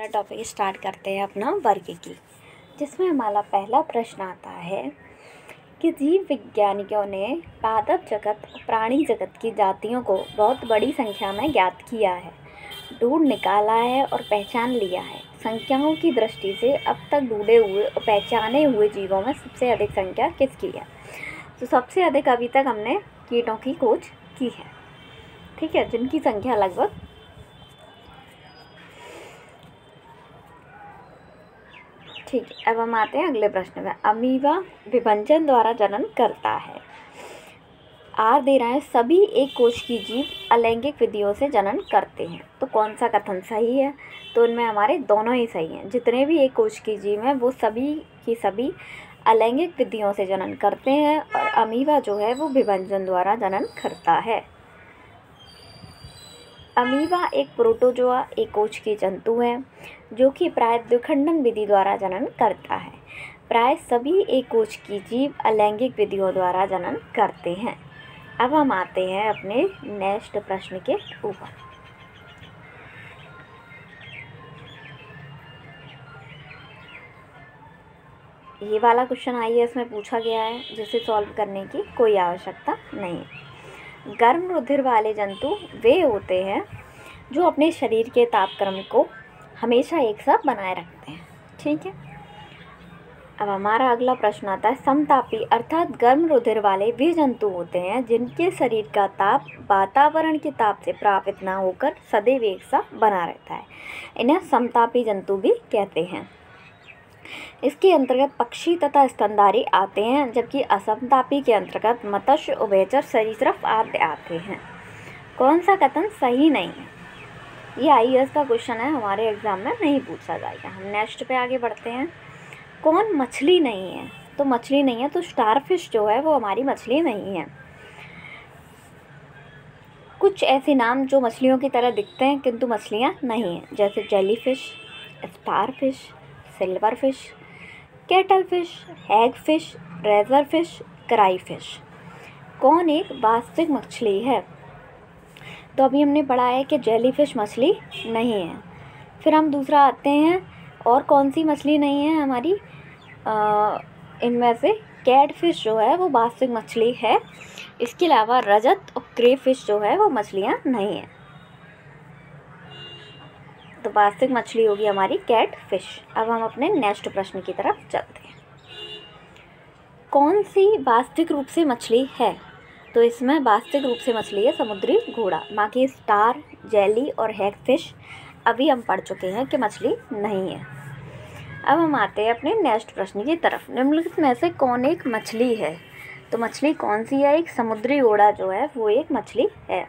हमारा topic start करते हैं अपना वर्ग की, जिसमें हमारा पहला प्रश्न आता है कि जीव वैज्ञानिकों ने पादप जगत और प्राणी जगत की जातियों को बहुत बड़ी संख्या में ज्ञात किया है, ढूंढ निकाला है और पहचान लिया है। संख्याओं की दृष्टि से अब तक ढूंढे हुए और पहचाने हुए जीवों में सबसे अधिक संख्या किसकी है? तो सबसे अधिक अभी तक हमने कीटों की खोज की है, ठीक है, जिनकी संख्या लगभग ठीक है। अब हम आते हैं अगले प्रश्न में। अमीबा विभंजन द्वारा जनन करता है। आर दे रहा है सभी एक कोश की जीव अलैंगिक विधियों से जनन करते हैं। तो कौन सा कथन सही है? तो इनमें हमारे दोनों ही सही हैं। जितने भी एक कोश की जीव हैं वो सभी की सभी अलैंगिक विधियों से जनन करते हैं और अमीबा जो है वो विभंजन द्वारा जनन करता है। अमीबा एक प्रोटोजोआ एक कोश की जंतु है जो कि प्राय द्विखंडन विधि द्वारा जनन करता है। प्राय सभी एक कोश की जीव अलैंगिक विधियों द्वारा जनन करते हैं। अब हम आते हैं अपने नेक्स्ट प्रश्न के ऊपर। ये वाला क्वेश्चन IAS में पूछा गया है, जिसे सॉल्व करने की कोई आवश्यकता नहीं है। गर्म रुधिर वाले जंतु वे होते हैं जो अपने शरीर के तापक्रम को हमेशा एक सा बनाए रखते हैं, ठीक है। अब हमारा अगला प्रश्न आता है समतापी अर्थात गर्म रुधिर वाले वे जंतु होते हैं जिनके शरीर का ताप वातावरण के ताप से प्रभावित न होकर सदैव एक सा बना रहता है। इन्हें समतापी जंतु भी कहते हैं। इसके अंतर्गत पक्षी तथा स्तनधारी आते हैं, जबकि असमतापी के अंतर्गत मत्स्य उभयचर सरीसृप आदि आते हैं। कौन सा कथन सही नहीं है? ये IAS का क्वेश्चन है, हमारे एग्जाम में नहीं पूछा जाएगा। हम नेक्स्ट पे आगे बढ़ते हैं। कौन मछली नहीं है? तो मछली नहीं है तो स्टारफिश जो है वो हमारी मछली नहीं है। कुछ ऐसे नाम जो मछलियों की तरह दिखते हैं किंतु मछलियाँ नहीं हैं, जैसे जेलीफिश, स्टारफिश, सिल्वरफिश, केटलफिश, हैगफिश, रेजरफिश, क्राईफिश। कौन एक वास्तविक मछली है? तो अभी हमने पढ़ा है कि जेलीफिश मछली नहीं है। फिर हम दूसरा आते हैं, और कौन सी मछली नहीं है हमारी? इनमें से कैटफिश जो है वो वास्तविक मछली है। इसके अलावा रजत और क्रेफिश जो है वो मछलियाँ नहीं हैं। तो वास्तविक मछली होगी हमारी कैटफिश। अब हम अपने नेक्स्ट प्रश्न की तरफ चलते हैं। कौन सी वास्तविक रूप से मछली है? तो इसमें वास्तविक रूप से मछली है समुद्री घोड़ा। बाकी स्टार, जेली और हैगफिश अभी हम पढ़ चुके हैं कि मछली नहीं है। अब हम आते हैं अपने नेक्स्ट प्रश्न की तरफ। निम्नलिखित में से कौन एक मछली है? तो मछली कौन सी है? एक समुद्री घोड़ा जो है वो एक मछली है।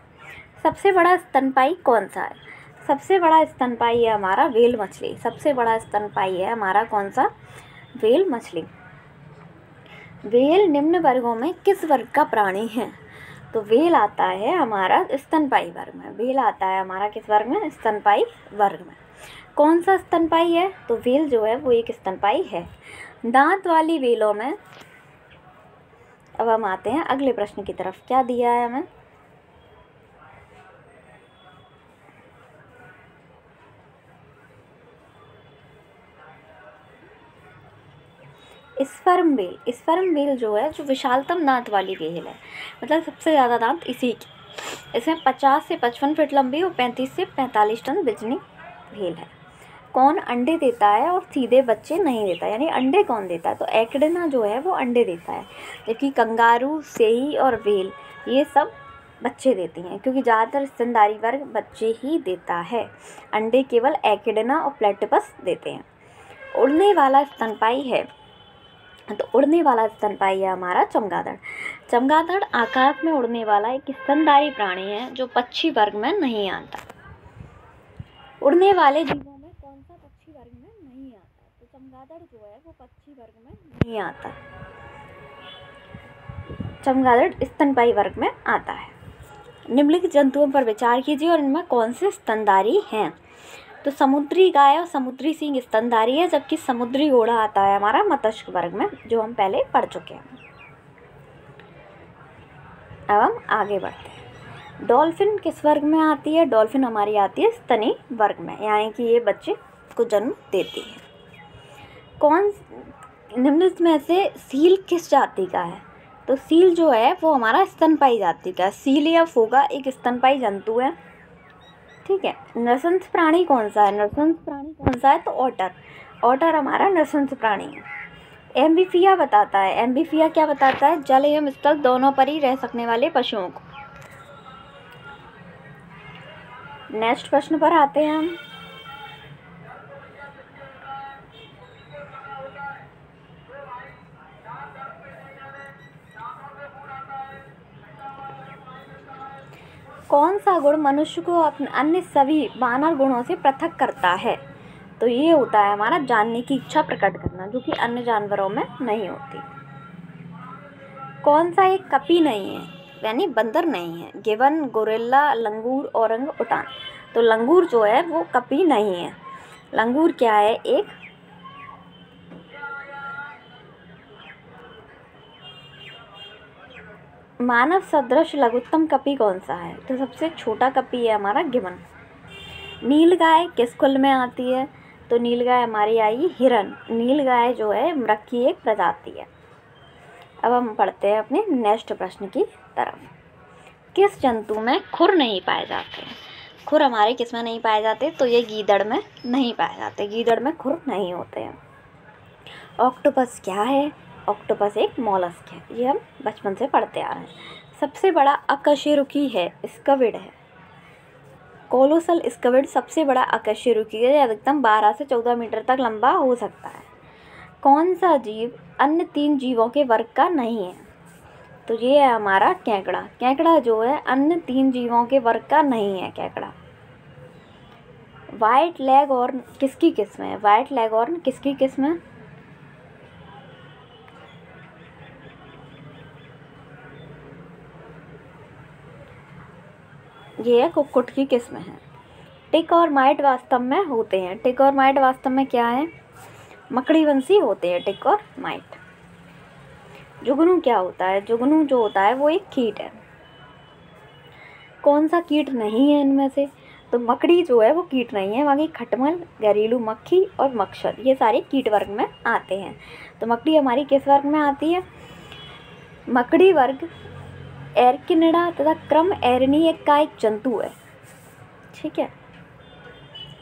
सबसे बड़ा स्तनपाई कौन सा है? सबसे बड़ा स्तनपाई है हमारा व्हेल मछली। सबसे बड़ा स्तनपाई है हमारा कौन सा? व्हेल मछली। व्हेल निम्न वर्गों में किस वर्ग का प्राणी है? तो व्हेल आता है हमारा स्तनपाई वर्ग में। व्हेल आता है हमारा किस वर्ग में? स्तनपाई वर्ग में। कौन सा स्तनपाई है? तो व्हेल जो है वो एक स्तनपाई है। दांत वाली व्हेलों में, अब हम आते हैं अगले प्रश्न की तरफ। क्या दिया है हमें? Sperm whale. स्पर्म व्हेल जो है जो विशालतम दांत वाली व्हेल है, मतलब सबसे ज़्यादा दांत इसी की। इसमें 50 से 55 फीट लंबी और 35 से 45 टन वजनी व्हेल है। कौन अंडे देता है और सीधे बच्चे नहीं देता? यानी अंडे कौन देता है? तो एकेडिना जो है वो अंडे देता है, जबकि कंगारू, सेही और व्हेल ये सब बच्चे देती हैं, क्योंकि ज़्यादातर स्तनधारी वर्ग बच्चे ही देता है। अंडे केवल एकेडिना और प्लेटिपस देते हैं। उड़ने वाला स्तनपाई है, तो उड़ने वाला स्तनपाई है हमारा चमगादड़। चमगादड़ आकाश में उड़ने वाला एक स्तनधारी प्राणी है जो पक्षी वर्ग में नहीं आता। उड़ने वाले जीवों में कौन सा पक्षी वर्ग में नहीं आता? तो चमगादड़ जो है वो पक्षी वर्ग में नहीं आता। चमगादड़ स्तनपाई वर्ग में आता है। निम्नलिखित जंतुओं पर विचार कीजिए और इनमें कौन से स्तनधारी हैं? तो समुद्री गाय और समुद्री सिंह स्तनधारी है, जबकि समुद्री घोड़ा आता है हमारा मत्स्य वर्ग में, जो हम पहले पढ़ चुके हैं। अब हम आगे बढ़ते हैं। डॉल्फिन किस वर्ग में आती है? डॉल्फिन हमारी आती है स्तनी वर्ग में, यानी कि ये बच्चे को जन्म देती है। कौन निम्नलिखित में से सील किस जाति का है? तो सील जो है वो हमारा स्तनपायी जाति का है। सील या फोगा एक स्तनपायी जंतु है, ठीक है। नरसंस प्राणी कौन सा है? नरसंस प्राणी कौन सा है? तो ओटर। ओटर हमारा नरसंस प्राणी है। एम्फीबिया बताता है, एम्फीबिया क्या बताता है? जल एवं स्थल दोनों पर ही रह सकने वाले पशुओं को। नेक्स्ट प्रश्न पर आते हैं हम। कौन सा गुण मनुष्य को अपने अन्य सभी वानर गुणों से पृथक करता है? तो ये होता है हमारा जानने की इच्छा प्रकट करना, जो कि अन्य जानवरों में नहीं होती। कौन सा एक कपी नहीं है, यानी बंदर नहीं है? गिबन, गोरिल्ला, लंगूर, ओरंग उटान। तो लंगूर जो है वो कपी नहीं है। लंगूर क्या है? एक मानव सदृश लघुत्तम कपी कौन सा है? तो सबसे छोटा कपी है हमारा गिबन। नीलगाय किस कुल में आती है? तो नीलगाय हमारी आई हिरन। नीलगाय जो है मृग की एक प्रजाति है। अब हम पढ़ते हैं अपने नेक्स्ट प्रश्न की तरफ। किस जंतु में खुर नहीं पाए जाते? खुर हमारे किस में नहीं पाए जाते? तो ये गीदड़ में नहीं पाए जाते। गीदड़ में खुर नहीं होते हैं। ऑक्टोपस क्या है? ऑक्टोपस एक मॉलस्क है। ये हम बचपन से पढ़ते आ रहे हैं। सबसे बड़ा अकशेरुकी है, स्क्विड है। कोलोसल स्क्विड सबसे बड़ा अकशेरुकी है, अधिकतम 12 से 14 मीटर तक लंबा हो सकता है। कौन सा जीव अन्य 3 जीवों के वर्ग का नहीं है? तो ये है हमारा केकड़ा। केकड़ा जो है अन्य 3 जीवों के वर्ग का नहीं है। केकड़ा। वाइट लेग और किसकी किस्म है? वाइट लेग और किसकी किस्म है? ये है कुक्कुट की किस्म है। टिक और माइट वास्तव में होते हैं। टिक और माइट वास्तव में क्या है? मकड़ीवंशी होते हैं टिक और माइट। जुगनू क्या होता है? जुगनू जो होता है वो एक कीट है। कौन सा कीट नहीं है इनमें से? तो मकड़ी जो है वो कीट नहीं है। बाकी खटमल, घरेलू मक्खी और मच्छर ये सारे कीट वर्ग में आते हैं। तो मकड़ी हमारी किस वर्ग में आती है? मकड़ी वर्ग एरकिनिडा तथा क्रम एरनी का एक जंतु है, ठीक है।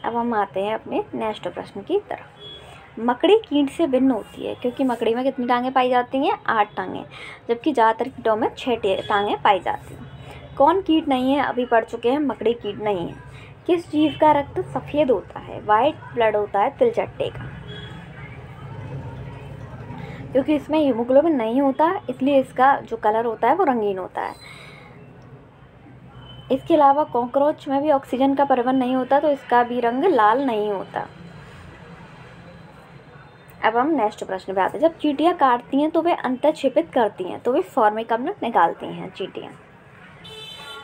अब हम आते हैं अपने नेक्स्ट प्रश्न की तरफ। मकड़ी कीट से भिन्न होती है क्योंकि मकड़ी में कितनी टांगें पाई जाती हैं? 8 टांगें, जबकि ज़्यादातर कीटों में 6 टांगें पाई जाती हैं। कौन कीट नहीं है? अभी पढ़ चुके हैं, मकड़ी कीट नहीं है। किस जीव का रक्त सफ़ेद होता है? वाइट ब्लड होता है तिलचट्टे का, क्योंकि इसमें हीमोग्लोबिन नहीं होता, इसलिए इसका जो कलर होता है वो रंगीन होता है। इसके अलावा कॉकरोच में भी ऑक्सीजन का परिवहन नहीं होता, तो इसका भी रंग लाल नहीं होता। अब हम नेक्स्ट प्रश्न पे आते हैं। जब चींटियाँ काटती हैं तो वे अंतःक्षेपित करती हैं, तो वे फॉर्मिक अम्ल निकालती हैं चींटियाँ।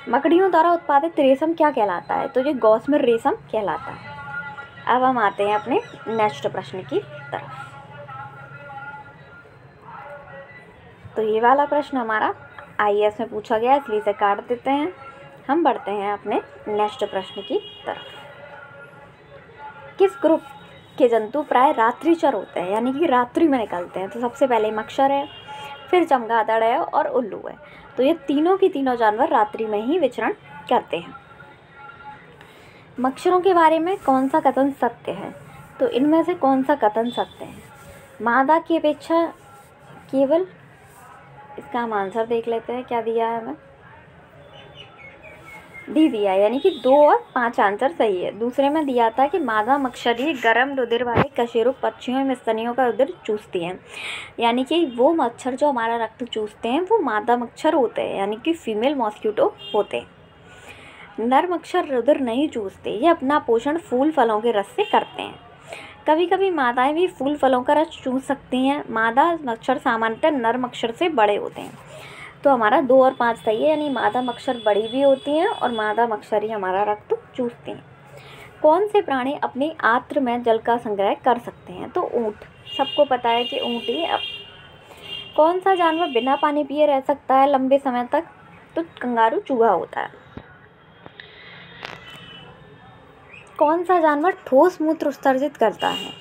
मकड़ियों द्वारा उत्पादित रेशम क्या कहलाता है? तो ये गॉसमिर रेशम कहलाता है। अब हम आते हैं अपने नेक्स्ट प्रश्न की तरफ। तो ये वाला प्रश्न हमारा IAS में पूछा गया, इसलिए इसे काट देते हैं। हम बढ़ते हैं अपने नेक्स्ट प्रश्न की तरफ। किस ग्रुप के जंतु प्राय रात्रिचर होते हैं, यानी कि रात्रि में निकलते हैं? तो सबसे पहले मच्छर है, फिर चमगादड़ है और उल्लू है। तो ये तीनों की तीनों जानवर रात्रि में ही विचरण करते हैं। मच्छरों के बारे में कौन सा कथन सत्य है? तो इनमें से कौन सा कथन सत्य है? मादा की अपेक्षा केवल, इसका हम आंसर देख लेते हैं क्या दिया है हमें। दिया, यानी कि 2 और 5 आंसर सही है। दूसरे में दिया था कि मादा मच्छरी गर्म रुधिर वाले कशेरुक पक्षियों में स्तनियों का रुधिर चूसती हैं, यानी कि वो मच्छर जो हमारा रक्त चूसते हैं वो मादा मच्छर होते हैं, यानी कि फीमेल मॉस्किटो होते हैं। नर मच्छर रुधिर नहीं चूसते, ये अपना पोषण फूल फलों के रस से करते हैं। कभी कभी मादाएं भी फूल फलों का रस चूस सकती हैं। मादा मच्छर सामान्यतः नर मच्छर से बड़े होते हैं। तो हमारा 2 और 5 सही है, यानी मादा मच्छर बड़ी भी होती हैं और मादा मच्छर ही हमारा रक्त चूसते हैं। कौन से प्राणी अपने आंत्र में जल का संग्रह कर सकते हैं? तो ऊँट, सबको पता है कि ऊँट ही। अब कौन सा जानवर बिना पानी पिए रह सकता है लंबे समय तक? तो कंगारू चूहा होता है। कौन सा जानवर ठोस मूत्र उत्सर्जित करता है?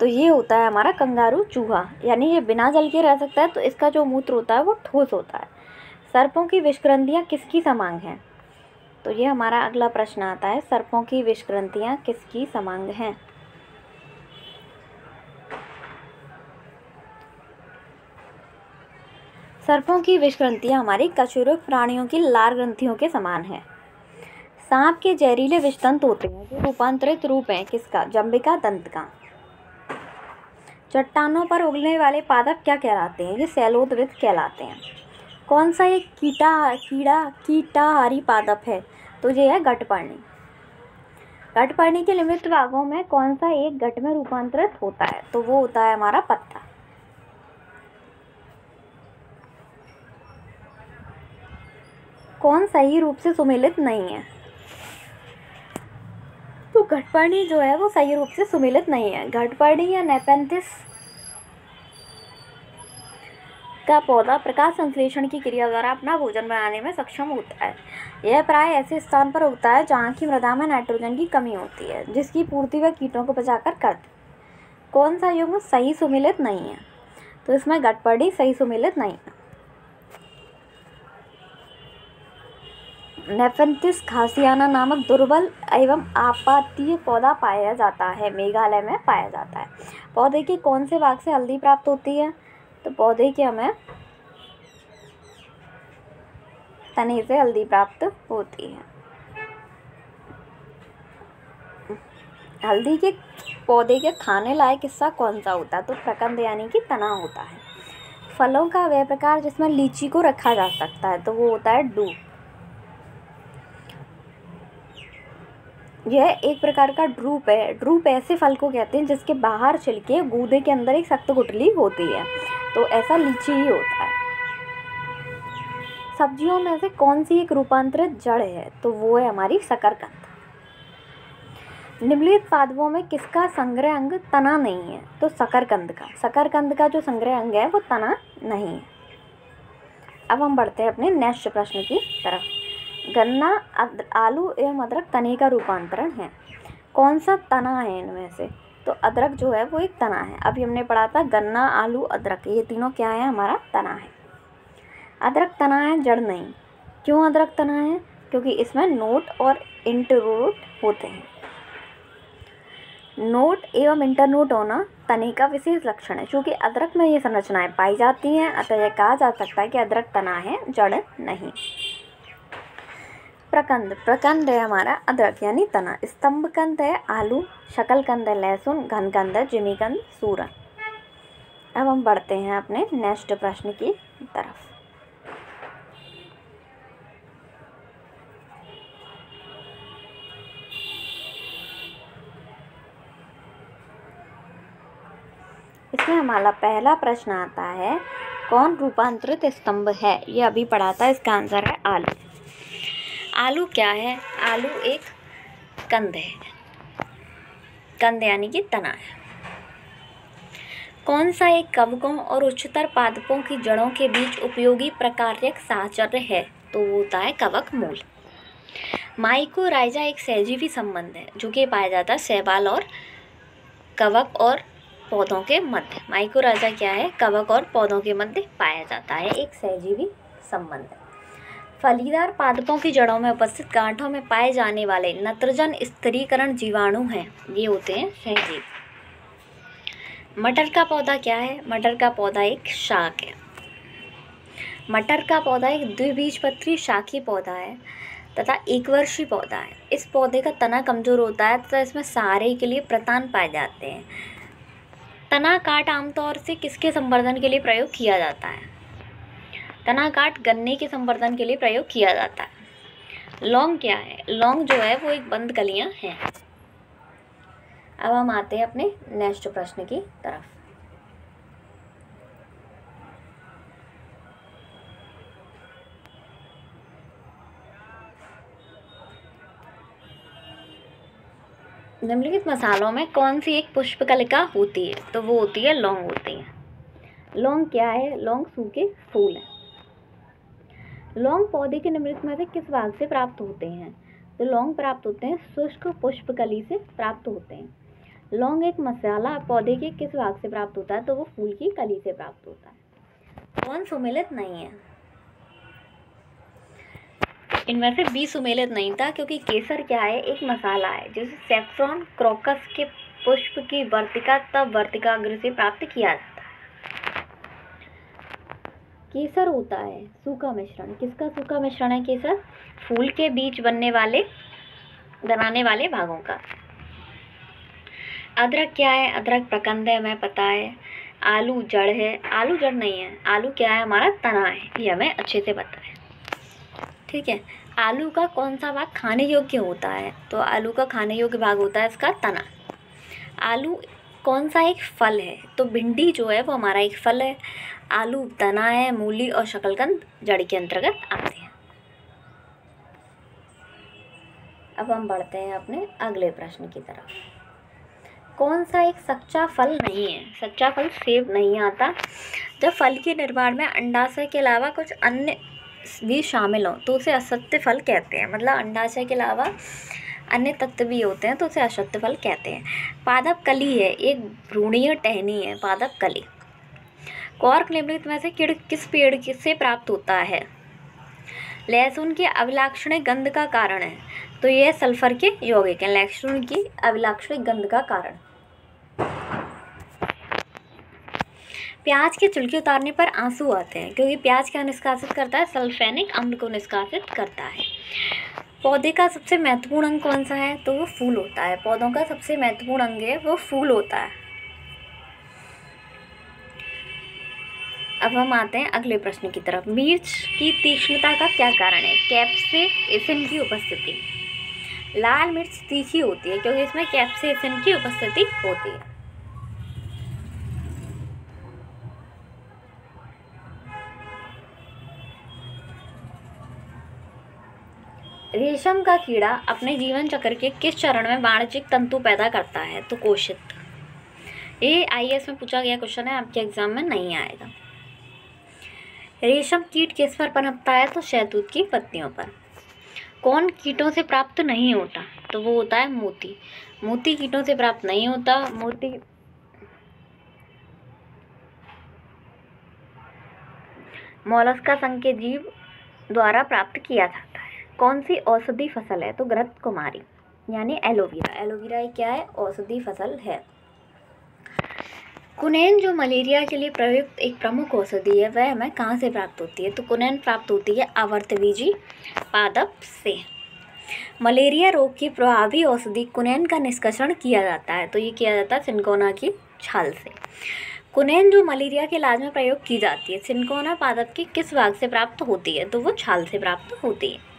तो ये होता है हमारा कंगारू चूहा, यानी ये बिना जल के रह सकता है, तो इसका जो मूत्र होता है वो ठोस होता है। सर्पों की विषग्रंथियाँ किसकी समांग हैं? तो ये हमारा अगला प्रश्न आता है, सर्पों की विषग्रंथियाँ किसकी समांग हैं? सर्पों की विषग्रंथियाँ हमारी कशेरुक प्राणियों की लार ग्रंथियों के समान है। सांप के जहरीले विषतंतु होते हैं जो रूपांतरित रूप हैं किसका? जंबिका दंत का। चट्टानों पर उगने वाले पादप क्या कहलाते हैं? ये शैलोदवित कहलाते हैं। कौन सा एक कीटाहारी पादप है? तो ये है गठपर्णी। गठपर्णी के निमित्त भागों में कौन सा एक गठ में रूपांतरित होता है? तो वो होता है हमारा पत्ता। कौन सही रूप से सुमेलित नहीं है? तो गठपर्णी जो है वो सही रूप से सुमेलित नहीं है। गठपर्णी या नेपेंथिस का पौधा प्रकाश संश्लेषण की क्रिया द्वारा अपना भोजन बनाने में सक्षम होता है। यह प्राय ऐसे स्थान पर उगता है जहाँ की मृदा में नाइट्रोजन की कमी होती है, जिसकी पूर्ति वह कीटों को बचाकर करती है। कौन सा युग्म सही सुमेलित नहीं है? तो इसमें गठपर्णी सही सुमेलित नहीं है। नेफेंथिस घासियाना नामक दुर्बल एवं आपातीय पौधा पाया जाता है, मेघालय में पाया जाता है। पौधे के कौन से भाग से हल्दी प्राप्त होती है? तो पौधे के हमें तने से हल्दी प्राप्त होती है। हल्दी के पौधे के खाने लायक हिस्सा कौन सा होता है? तो प्रकंद यानी कि तना होता है। फलों का वह प्रकार जिसमें लीची को रखा जा सकता है, तो वो होता है डूब। यह एक प्रकार का ड्रूप है। ड्रूप ऐसे फल को कहते हैं जिसके बाहर छिलके गूदे के अंदर एक सख्त गुठली होती है, तो ऐसा लीची ही होता है। सब्जियों में से कौन सी एक रूपांतरित जड़ है? तो वो है हमारी शकरकंद। निम्नलिखित पादपों में किसका संग्रह अंग तना नहीं है? तो शकरकंद का। शकरकंद का जो संग्रह अंग है वो तना नहीं है। अब हम बढ़ते हैं अपने नेक्स्ट प्रश्न की तरफ। गन्ना, आलू एवं अदरक तने का रूपांतरण है। कौन सा तना है इनमें से? तो अदरक जो है वो एक तना है। अभी हमने पढ़ा था गन्ना, आलू, अदरक, ये तीनों क्या है? हमारा तना है। अदरक तना है, जड़ नहीं। क्यों अदरक तना है? क्योंकि इसमें नोट और इंटरनोट होते हैं। नोट एवं इंटरनोट होना तने का विशेष लक्षण है। क्योंकि अदरक में ये संरचनाएं पाई जाती हैं, अतः यह कहा जा सकता है कि अदरक तना है, जड़ नहीं। प्रकंद, प्रकंद है हमारा अदरक यानी तना। स्तंभकंद है आलू, शकलकंद है लहसुन, घनकंद है जिमीकंद, सूरन। अब हम बढ़ते हैं अपने नेक्स्ट प्रश्न की तरफ। इसमें हमारा पहला प्रश्न आता है, कौन रूपांतरित स्तंभ है? ये अभी पढ़ा था, इसका आंसर है आलू। आलू क्या है? आलू एक कंद है। कंद यानी कि तना है। कौन सा एक कवकों और उच्चतर पादपों की जड़ों के बीच उपयोगी प्रकार्यक साहचर्य है? तो वो होता है कवक मूल। माइकोराइजा एक सहजीवी संबंध है जो कि पाया जाता है शैवाल और कवक और पौधों के मध्य। माइकोराइजा क्या है? कवक और पौधों के मध्य पाया जाता है एक सहजीवी संबंध है। फलीदार पादपों की जड़ों में उपस्थित गांठों में पाए जाने वाले नत्रजन स्थिरीकरण जीवाणु हैं, ये होते हैं सहजीवी। मटर का पौधा क्या है? मटर का पौधा एक शाक है। मटर का पौधा एक द्विबीजपत्री शाखी पौधा है तथा एक वर्षीय पौधा है। इस पौधे का तना कमजोर होता है तथा इसमें सहारे के लिए प्रतान पाए जाते हैं। तना काट आमतौर से किसके संवर्धन के लिए प्रयोग किया जाता है? तना काट गन्ने के संवर्धन के लिए प्रयोग किया जाता है। लौंग क्या है? लौंग जो है वो एक बंद कलियां हैं। अब हम आते हैं अपने नेक्स्ट प्रश्न की तरफ। निम्नलिखित मसालों में कौन सी एक पुष्पकलिका होती है? तो वो होती है लौंग होती है। लौंग क्या है? लौंग सूखे फूल है। लौंग पौधे के निम्नलिखित में से किस भाग से प्राप्त होते हैं? तो लौंग प्राप्त होते हैं शुष्क पुष्पकली से प्राप्त होते हैं। लौंग एक मसाला पौधे के किस भाग से प्राप्त होता है? तो वो फूल की कली से प्राप्त होता है। कौन सुमेलित नहीं है? इनमें से बी सुमेलित नहीं था, क्योंकि केसर क्या है? एक मसाला है जिसे सैफ्रॉन क्रोकस के पुष्प की वर्तिका तब वर्तिकाग्र से प्राप्त किया जाता है। केसर होता है सूखा मिश्रण। किसका सूखा मिश्रण है केसर? फूल के बीच बनाने वाले भागों का। अदरक क्या है? अदरक प्रकंद है, हमें पता है। आलू जड़ है। आलू जड़ नहीं है, आलू क्या है? हमारा तना है, ये हमें अच्छे से पता है। ठीक है। आलू का कौन सा भाग खाने योग्य होता है? तो आलू का खाने योग्य भाग होता है इसका तना। आलू कौन सा एक फल है? तो भिंडी जो है वो हमारा एक फल है। आलू तना है। मूली और शकलकंद जड़ के अंतर्गत आते हैं। अब हम बढ़ते हैं अपने अगले प्रश्न की तरफ। कौन सा एक सच्चा फल नहीं है? सच्चा फल सेब नहीं आता। जब फल के निर्माण में अंडाशय के अलावा कुछ अन्य भी शामिल हो तो उसे असत्य फल कहते हैं। मतलब अंडाशय के अलावा अन्य तत्व भी होते हैं तो उसे असत्य फल कहते हैं। पादप कली है, एक भ्रूणीय टहनी है पादप कली। कॉर्क निम्नलिखित में से किस पेड़ से प्राप्त होता है? लहसुन के अभिलाक्षणिक गंध का कारण है, तो यह सल्फर के यौगिक है। लहसुन की अभिलाक्षणिक गंध का कारण। प्याज के छिलके उतारने पर आंसू आते हैं, क्योंकि प्याज क्या निष्कासित करता है? सल्फेनिक अम्ल को निष्कासित करता है। पौधे का सबसे महत्वपूर्ण अंग कौन सा है? तो वो फूल होता है। पौधों का सबसे महत्वपूर्ण अंग है वो फूल होता है। अब हम आते हैं अगले प्रश्न की तरफ। मिर्च की तीक्ष्णता का क्या कारण है? कैप्सेसिन की उपस्थिति। लाल मिर्च तीखी होती है क्योंकि इसमें कैप्सेसिन की उपस्थिति होती है। रेशम का कीड़ा अपने जीवन चक्र के किस चरण में वाणिज्यिक तंतु पैदा करता है? तो कोशित। ये आईएएस में पूछा गया क्वेश्चन है, आपके एग्जाम में नहीं आएगा। रेशम कीट किस पर पनपता है? तो शहतूत की पत्तियों पर। कौन कीटों से प्राप्त नहीं होता? तो वो होता है मोती। मोती कीटों से प्राप्त नहीं होता। मोती मोलस्का संघ के जीव द्वारा प्राप्त किया जाता है। कौन सी औषधि फसल है? तो घृत कुमारी यानी एलोवेरा। एलोवेरा क्या है? औषधि फसल है। कुनैन जो मलेरिया के लिए प्रयुक्त एक प्रमुख औषधि है, वह हमें कहाँ से प्राप्त होती है? तो कुनैन प्राप्त होती है आवर्तबीजी पादप से। मलेरिया रोग की प्रभावी औषधि कुनैन का निष्कर्षण किया जाता है, तो ये किया जाता है सिनकोना की छाल से। कुनैन जो मलेरिया के इलाज में प्रयोग की जाती है, सिनकोना पादप के किस भाग से प्राप्त होती है? तो वो छाल से प्राप्त होती है।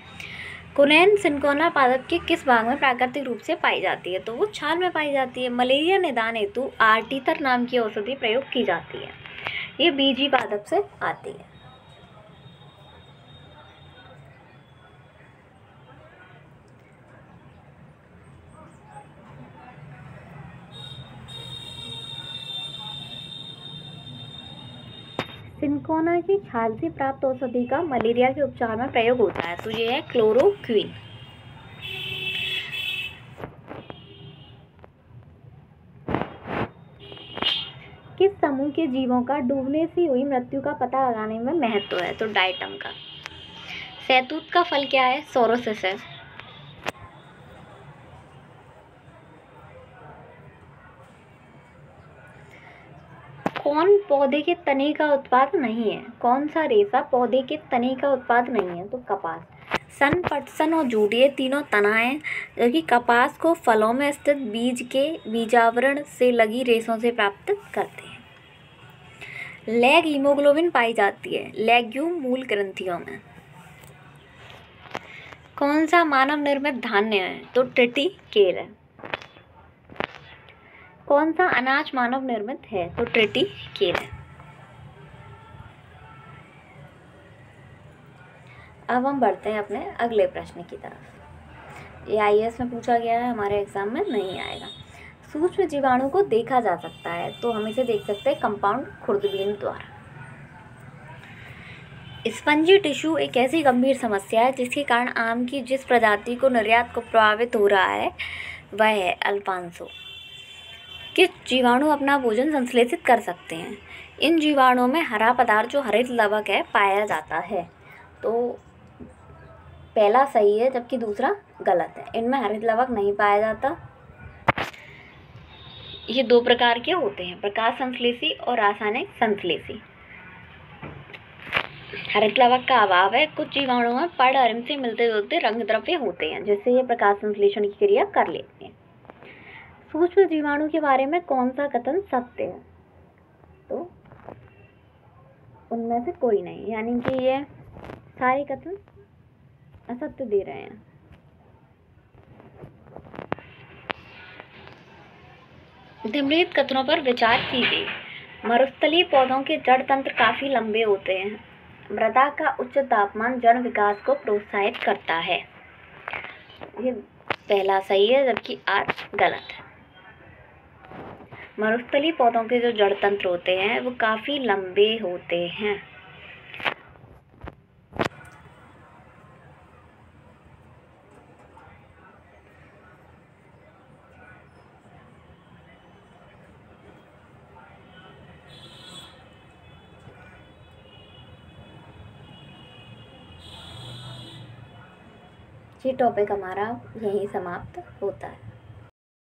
कुनैन सिनकोना पादप के किस भाग में प्राकृतिक रूप से पाई जाती है? तो वो छाल में पाई जाती है। मलेरिया निदान हेतु आर्टीतर नाम की औषधि प्रयोग की जाती है, ये बीजी पादप से आती है। सिनकोना की छाल से प्राप्त औषधि का मलेरिया के उपचार में प्रयोग होता है, तो ये है क्लोरोक्विन। किस समूह के जीवों का डूबने से हुई मृत्यु का पता लगाने में महत्व है? तो डायटम का। शहतूत का फल क्या है? सोरोसिस है। कौन पौधे के तने का उत्पाद नहीं है? कौन सा रेशा पौधे के तने का उत्पाद नहीं है? तो कपास। सन, पटसन और जूट ये तीनों तना हैं, जबकि कपास को फलों में स्थित बीज के बीजावरण से लगी रेशों से प्राप्त करते हैं। लैग हीमोग्लोबिन पाई जाती है लेग्यूम मूल ग्रंथियों में। कौन सा मानव निर्मित धान्य है? तो ट्रिटिकेल है। कौन सा अनाज मानव निर्मित है? तो ट्रिटिकेल है। अब हम बढ़ते हैं अपने अगले प्रश्न की तरफ। ये आईएएस में पूछा गया है, हमारे एग्जाम में नहीं आएगा। सूक्ष्म जीवाणु को देखा जा सकता है, तो हम इसे देख सकते हैं कंपाउंड खुर्दबीन द्वारा। स्पंजी टिश्यू एक ऐसी गंभीर समस्या है जिसके कारण आम की जिस प्रजाति को निर्यात को प्रभावित हो रहा है वह है अल्फांसो। किस जीवाणु अपना भोजन संश्लेषित कर सकते हैं? इन जीवाणुओं में हरा पदार्थ जो हरित लवक है पाया जाता है। तो पहला सही है जबकि दूसरा गलत है। इनमें हरित लवक नहीं पाया जाता। ये दो प्रकार के होते हैं, प्रकाश संश्लेषी और रासायनिक संश्लेषी। हरित लवक का अभाव है। कुछ जीवाणुओं में पर्णहरित से मिलते जुलते रंग द्रव्य होते हैं जिससे ये प्रकाश संश्लेषण की क्रिया कर लेते हैं। सूक्ष्म जीवाणु के बारे में कौन सा कथन सत्य है? तो उनमें से कोई नहीं, यानी कि ये सारे कथन असत्य दे रहे हैं। निम्नलिखित कथनों पर विचार कीजिए। मरुस्थलीय पौधों के जड़ तंत्र काफी लंबे होते हैं। मृदा का उच्च तापमान जड़ विकास को प्रोत्साहित करता है। ये पहला सही है जबकि आर गलत है। मरुस्थलीय पौधों के जो जड़ तंत्र होते हैं वो काफी लंबे होते हैं। ये टॉपिक हमारा यहीं समाप्त होता है।